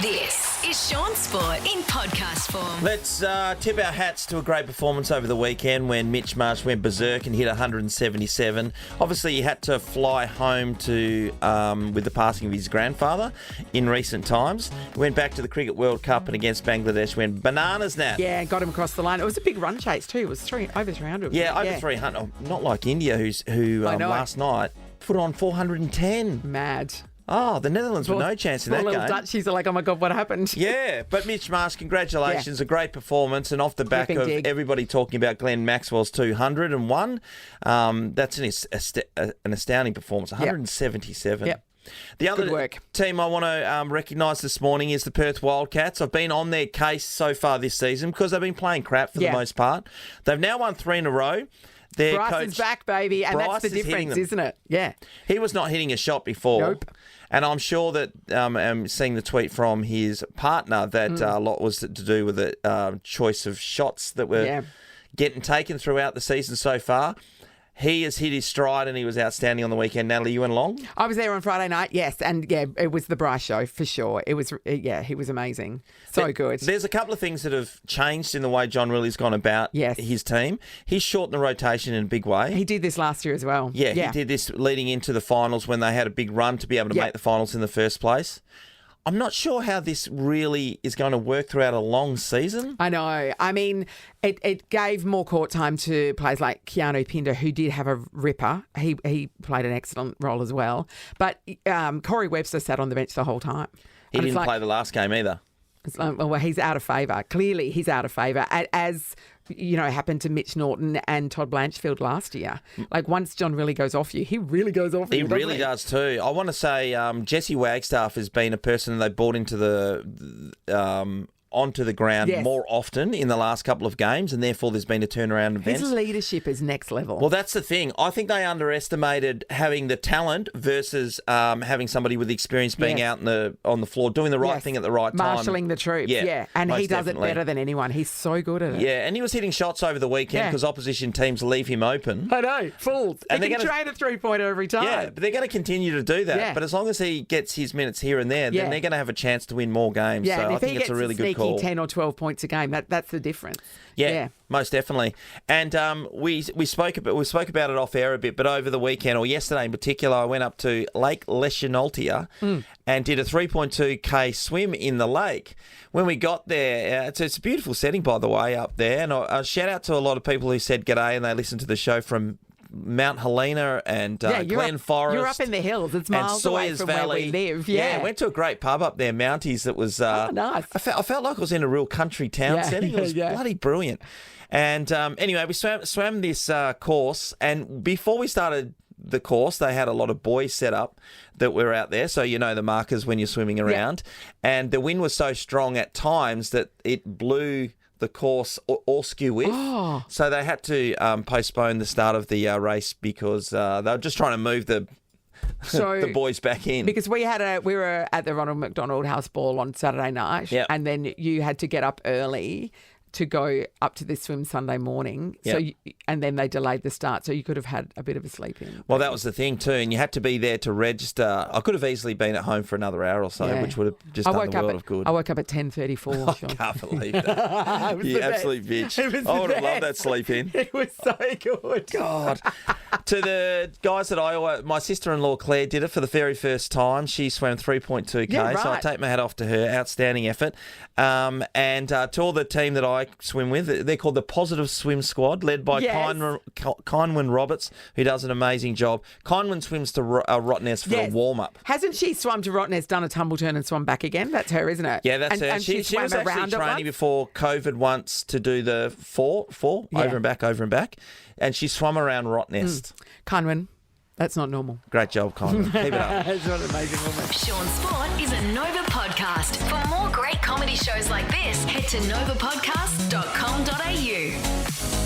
This is Sean Sport in podcast form. Let's tip our hats to a great performance over the weekend when Mitch Marsh went berserk and hit 177. Obviously, he had to fly home to with the passing of his grandfather in recent times. Went back to the Cricket World Cup and against Bangladesh went bananas, Nat. Yeah, got him across the line. It was a big run chase too. It was over 300. Yeah, over 300. Oh, not like India, who last night put on 410. Mad. Oh, the Netherlands were no chance in that little game. Dutchies are like, oh my God, what happened? Yeah, but Mitch Marsh, congratulations. A great performance. And off the back of everybody talking about Glenn Maxwell's 201, that's an astounding performance, 177. Yep. The other team I want to recognise this morning is the Perth Wildcats. I've been on their case so far this season because they've been playing crap for the most part. They've now won 3 in a row. Their Bryce coach, is back, baby, and Bryce that's the difference, isn't it? Yeah. He was not hitting a shot before. Nope. And I'm sure that I'm seeing the tweet from his partner that a lot was to do with the choice of shots that were getting taken throughout the season so far. He has hit his stride and he was outstanding on the weekend. Natalie, you went along? I was there on Friday night, yes. And, it was the Bryce show for sure. It was, he was amazing. So good. There's a couple of things that have changed in the way John Riley's gone about his team. He's shortened the rotation in a big way. He did this last year as well. Yeah, he did this leading into the finals when they had a big run to be able to make the finals in the first place. I'm not sure how this really is going to work throughout a long season. I know. I mean, it gave more court time to players like Keanu Pinder, who did have a ripper. He played an excellent role as well. But Corey Webster sat on the bench the whole time. He didn't play the last game either. It's like, well, he's out of favour. Clearly, he's out of favour, as happened to Mitch Norton and Todd Blanchfield last year. Like, once John really goes off you, he really goes off you. He really does too. I want to say Jesse Wagstaff has been a person they brought into onto the ground more often in the last couple of games, and therefore there's been a turnaround event. His leadership is next level. Well, that's the thing. I think they underestimated having the talent versus having somebody with experience being out on the floor, doing the right thing at the right time. Marshalling the troops, and he does it better than anyone. He's so good at it. Yeah, and he was hitting shots over the weekend because opposition teams leave him open. I know, fools. And they can train a three-pointer every time. Yeah, but they're going to continue to do that. Yeah. But as long as he gets his minutes here and there, then they're going to have a chance to win more games. Yeah, so and I if think he it's gets a really good call. 10 or 12 points a game, that's the difference. Yeah, most definitely. And we spoke about it off air a bit, but over the weekend, or yesterday in particular, I went up to Lake Leschenoltia and did a 3.2k swim in the lake. When we got there, it's a beautiful setting, by the way, up there. And I shout out to a lot of people who said g'day and they listened to the show from Mount Helena and Glen Forest. You're up in the hills. It's miles away from Valley. where we live. Yeah, went to a great pub up there, Mounties, that was... nice. I felt like I was in a real country town setting. It was bloody brilliant. And anyway, we swam this course, and before we started the course, they had a lot of buoys set up that were out there, so you know the markers when you're swimming around. And the wind was so strong at times that it blew the course all skew with. So they had to postpone the start of the race because they were just trying to move the boys back in. Because we were at the Ronald McDonald House Ball on Saturday night, and then you had to get up early to go up to this swim Sunday morning. And then they delayed the start, so you could have had a bit of a sleep in. Well, that was the thing too, and you had to be there to register. I could have easily been at home for another hour or so, which would have just done the world of good. I woke up at 10:34. I can't believe that. You absolute bitch. I would have loved that sleep in. It was so good. God. To the guys that my sister-in-law Claire did it for the very first time. She swam 3.2k, so I take my hat off to her. Outstanding effort. And to all the team that I swim with, they're called the Positive Swim Squad, led by Kynwyn Roberts, who does an amazing job. Kynwyn swims to Rottnest for a warm-up. Hasn't she swum to Rottnest, done a tumble turn and swum back again? That's her, isn't it? Yeah, that's her. And she was actually training before COVID once to do the four over and back. And she swum around Rottnest. Kynwyn, that's not normal. Great job, Kynwyn. Keep it up. That's what an amazing woman. Sean Sport is a Nova podcast. For more great comedy shows like this, head to novapodcast.com.au.